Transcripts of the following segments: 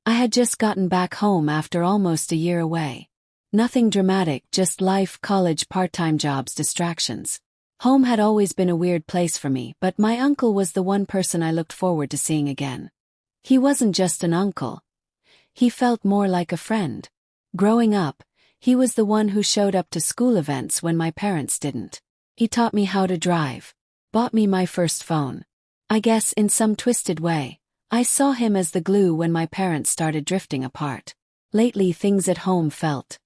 I had just gotten back home after almost a year away. Nothing dramatic, just life, college, part-time jobs, distractions. Home had always been a weird place for me, but my uncle was the one person I looked forward to seeing again. He wasn't just an uncle. He felt more like a friend. Growing up, he was the one who showed up to school events when my parents didn't. He taught me how to drive. Bought me my first phone. I guess in some twisted way, I saw him as the glue when my parents started drifting apart. Lately things at home felt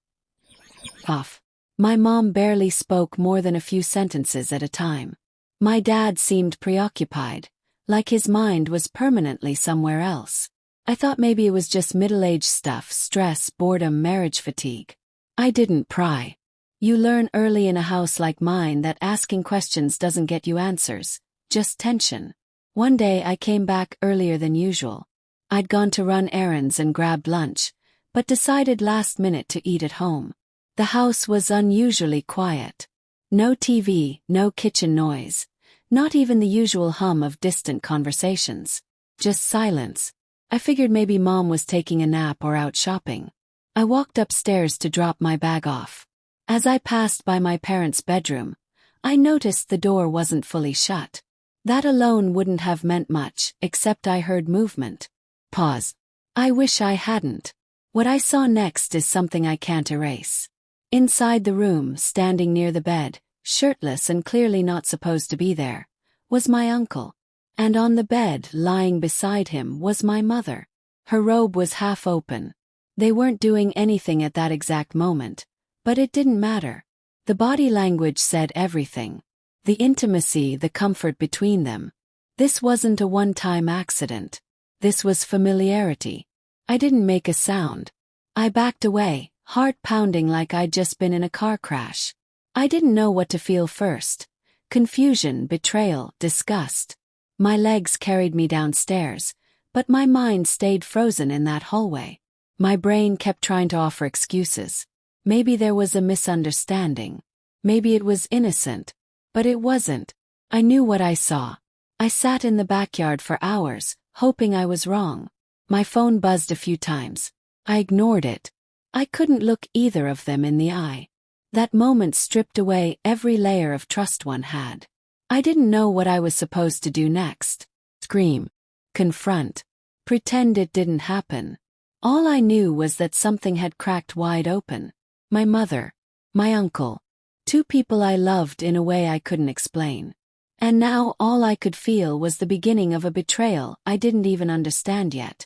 off. My mom barely spoke more than a few sentences at a time. My dad seemed preoccupied, like his mind was permanently somewhere else. I thought maybe it was just middle-age stuff, stress, boredom, marriage fatigue. I didn't pry. You learn early in a house like mine that asking questions doesn't get you answers, just tension. One day I came back earlier than usual. I'd gone to run errands and grabbed lunch, but decided last minute to eat at home. The house was unusually quiet. No TV, no kitchen noise, not even the usual hum of distant conversations. Just silence. I figured maybe Mom was taking a nap or out shopping. I walked upstairs to drop my bag off. As I passed by my parents' bedroom, I noticed the door wasn't fully shut. That alone wouldn't have meant much, except I heard movement. Pause. I wish I hadn't. What I saw next is something I can't erase. Inside the room, standing near the bed, shirtless and clearly not supposed to be there, was my uncle. And on the bed, lying beside him, was my mother. Her robe was half open. They weren't doing anything at that exact moment, but it didn't matter. The body language said everything. The intimacy, the comfort between them. This wasn't a one-time accident. This was familiarity. I didn't make a sound. I backed away, heart pounding like I'd just been in a car crash. I didn't know what to feel first. Confusion, betrayal, disgust. My legs carried me downstairs, but my mind stayed frozen in that hallway. My brain kept trying to offer excuses. Maybe there was a misunderstanding. Maybe it was innocent. But it wasn't. I knew what I saw. I sat in the backyard for hours, hoping I was wrong. My phone buzzed a few times. I ignored it. I couldn't look either of them in the eye. That moment stripped away every layer of trust one had. I didn't know what I was supposed to do next. Scream. Confront. Pretend it didn't happen. All I knew was that something had cracked wide open. My mother. My uncle. Two people I loved in a way I couldn't explain. And now all I could feel was the beginning of a betrayal I didn't even understand yet.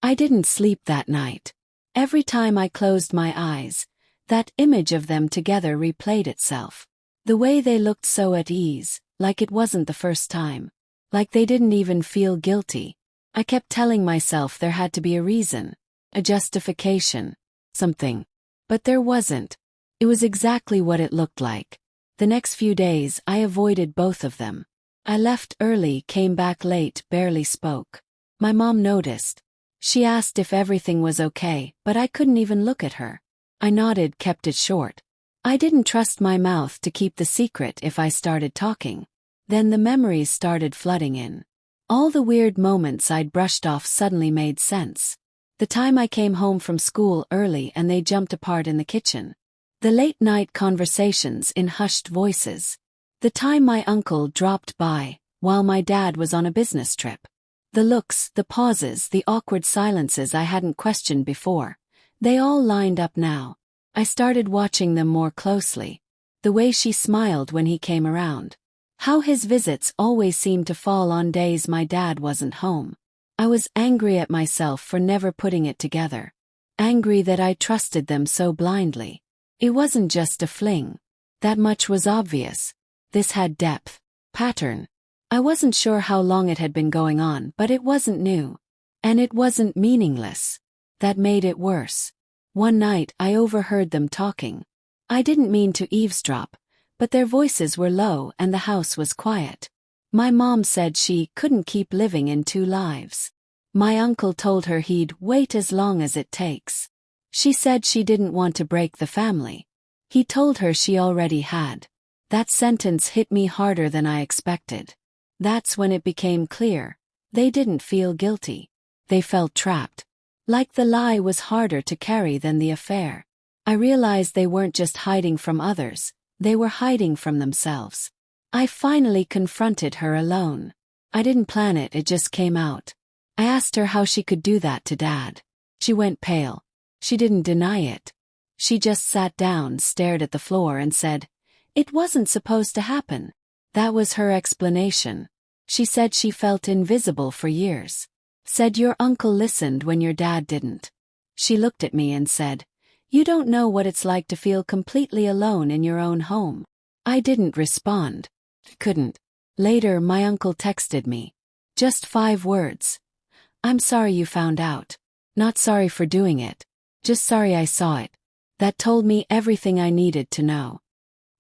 I didn't sleep that night. Every time I closed my eyes, that image of them together replayed itself. The way they looked so at ease, like it wasn't the first time. Like they didn't even feel guilty. I kept telling myself there had to be a reason, a justification, something. But there wasn't. It was exactly what it looked like. The next few days I avoided both of them. I left early, came back late, barely spoke. My mom noticed. She asked if everything was okay, but I couldn't even look at her. I nodded, kept it short. I didn't trust my mouth to keep the secret if I started talking. Then the memories started flooding in. All the weird moments I'd brushed off suddenly made sense. The time I came home from school early and they jumped apart in the kitchen. The late-night conversations in hushed voices. The time my uncle dropped by, while my dad was on a business trip. The looks, the pauses, the awkward silences I hadn't questioned before. They all lined up now. I started watching them more closely. The way she smiled when he came around. How his visits always seemed to fall on days my dad wasn't home. I was angry at myself for never putting it together. Angry that I trusted them so blindly. It wasn't just a fling. That much was obvious. This had depth, pattern. I wasn't sure how long it had been going on, but it wasn't new. And it wasn't meaningless. That made it worse. One night I overheard them talking. I didn't mean to eavesdrop, but their voices were low and the house was quiet. My mom said she couldn't keep living in two lives. My uncle told her he'd wait as long as it takes. She said she didn't want to break the family. He told her she already had. That sentence hit me harder than I expected. That's when it became clear. They didn't feel guilty. They felt trapped. Like the lie was harder to carry than the affair. I realized they weren't just hiding from others, they were hiding from themselves. I finally confronted her alone. I didn't plan it, it just came out. I asked her how she could do that to Dad. She went pale. She didn't deny it. She just sat down, stared at the floor and said, "It wasn't supposed to happen." That was her explanation. She said she felt invisible for years. Said your uncle listened when your dad didn't. She looked at me and said, "You don't know what it's like to feel completely alone in your own home." I didn't respond. Couldn't. Later, my uncle texted me. Just 5 words. "I'm sorry you found out. Not sorry for doing it. Just sorry I saw it." That told me everything I needed to know.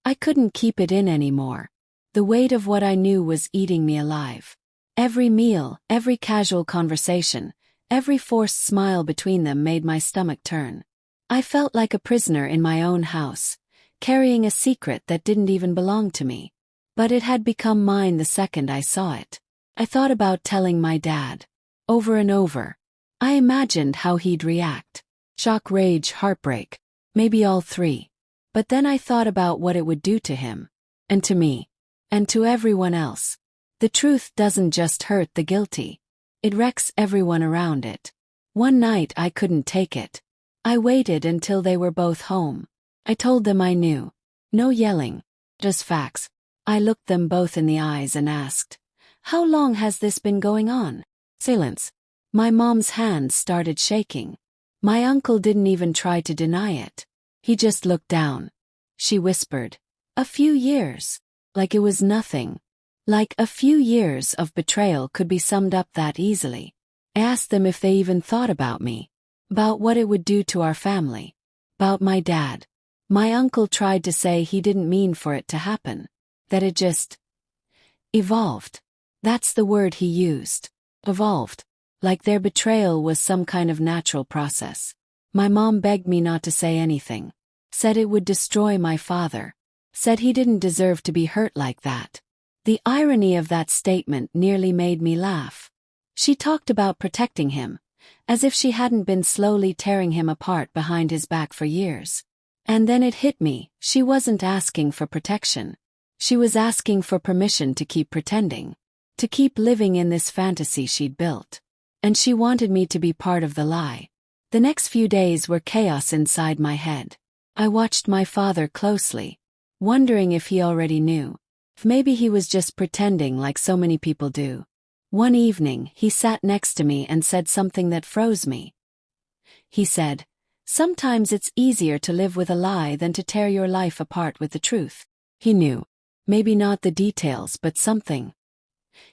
I couldn't keep it in anymore. The weight of what I knew was eating me alive. Every meal, every casual conversation, every forced smile between them made my stomach turn. I felt like a prisoner in my own house, carrying a secret that didn't even belong to me. But it had become mine the second I saw it. I thought about telling my dad. Over and over. I imagined how he'd react. Shock, rage, heartbreak. Maybe all 3. But then I thought about what it would do to him. And to me. And to everyone else. The truth doesn't just hurt the guilty. It wrecks everyone around it. One night I couldn't take it. I waited until they were both home. I told them I knew. No yelling. Just facts. I looked them both in the eyes and asked, "How long has this been going on?" Silence. My mom's hands started shaking. My uncle didn't even try to deny it. He just looked down. She whispered, "A few years." Like it was nothing. Like a few years of betrayal could be summed up that easily. I asked them if they even thought about me. About what it would do to our family. About my dad. My uncle tried to say he didn't mean for it to happen. That it just evolved. That's the word he used. Evolved. Like their betrayal was some kind of natural process. My mom begged me not to say anything. Said it would destroy my father. Said he didn't deserve to be hurt like that. The irony of that statement nearly made me laugh. She talked about protecting him, as if she hadn't been slowly tearing him apart behind his back for years. And then it hit me, she wasn't asking for protection. She was asking for permission to keep pretending. To keep living in this fantasy she'd built. And she wanted me to be part of the lie. The next few days were chaos inside my head. I watched my father closely, wondering if he already knew. If maybe he was just pretending like so many people do. One evening, he sat next to me and said something that froze me. He said, "Sometimes it's easier to live with a lie than to tear your life apart with the truth." He knew. Maybe not the details, but something.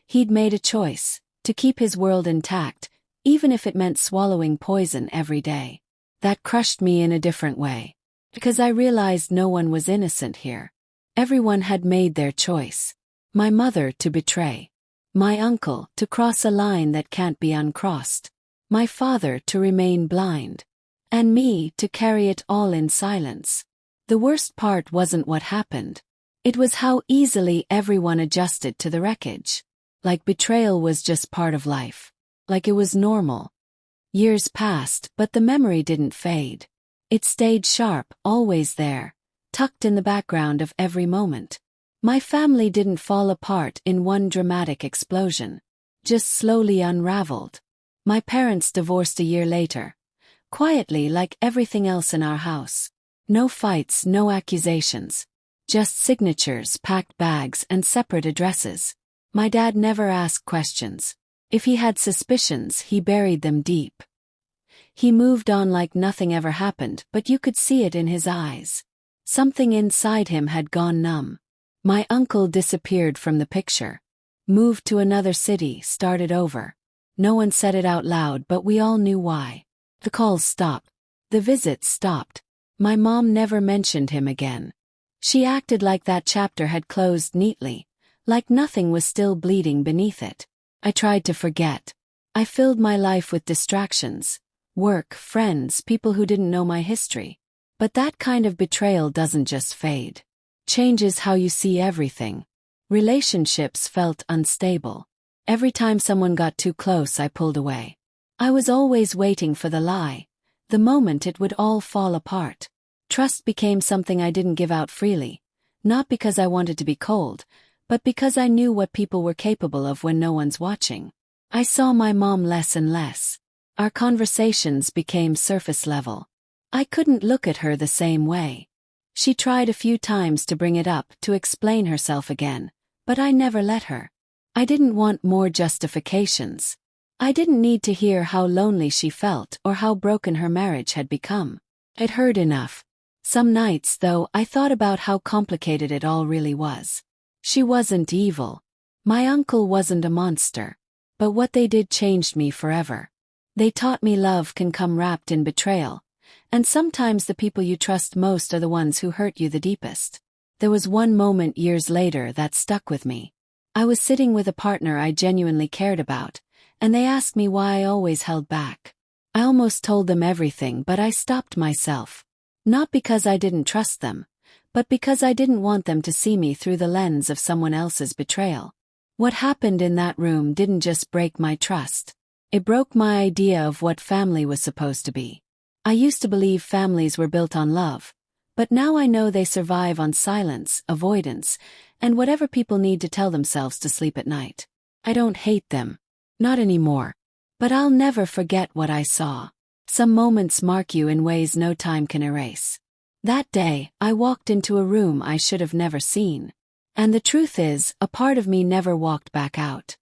He'd made a choice, to keep his world intact, even if it meant swallowing poison every day. That crushed me in a different way. Because I realized no one was innocent here. Everyone had made their choice. My mother to betray. My uncle to cross a line that can't be uncrossed. My father to remain blind. And me to carry it all in silence. The worst part wasn't what happened. It was how easily everyone adjusted to the wreckage. Like betrayal was just part of life. Like it was normal. Years passed, but the memory didn't fade. It stayed sharp, always there, tucked in the background of every moment. My family didn't fall apart in one dramatic explosion. Just slowly unraveled. My parents divorced a year later. Quietly, like everything else in our house. No fights, no accusations. Just signatures, packed bags, and separate addresses. My dad never asked questions. If he had suspicions, he buried them deep. He moved on like nothing ever happened, but you could see it in his eyes. Something inside him had gone numb. My uncle disappeared from the picture. Moved to another city, started over. No one said it out loud, but we all knew why. The calls stopped. The visits stopped. My mom never mentioned him again. She acted like that chapter had closed neatly, like nothing was still bleeding beneath it. I tried to forget. I filled my life with distractions. Work, friends, people who didn't know my history. But that kind of betrayal doesn't just fade. Changes how you see everything. Relationships felt unstable. Every time someone got too close, I pulled away. I was always waiting for the lie, the moment it would all fall apart. Trust became something I didn't give out freely, not because I wanted to be cold, but because I knew what people were capable of when no one's watching. I saw my mom less and less. Our conversations became surface level. I couldn't look at her the same way. She tried a few times to bring it up, to explain herself again, but I never let her. I didn't want more justifications. I didn't need to hear how lonely she felt or how broken her marriage had become. It hurt enough. Some nights, though, I thought about how complicated it all really was. She wasn't evil. My uncle wasn't a monster. But what they did changed me forever. They taught me love can come wrapped in betrayal, and sometimes the people you trust most are the ones who hurt you the deepest. There was one moment years later that stuck with me. I was sitting with a partner I genuinely cared about, and they asked me why I always held back. I almost told them everything, but I stopped myself. Not because I didn't trust them, but because I didn't want them to see me through the lens of someone else's betrayal. What happened in that room didn't just break my trust. It broke my idea of what family was supposed to be. I used to believe families were built on love, but now I know they survive on silence, avoidance, and whatever people need to tell themselves to sleep at night. I don't hate them. Not anymore. But I'll never forget what I saw. Some moments mark you in ways no time can erase. That day, I walked into a room I should have never seen. And the truth is, a part of me never walked back out.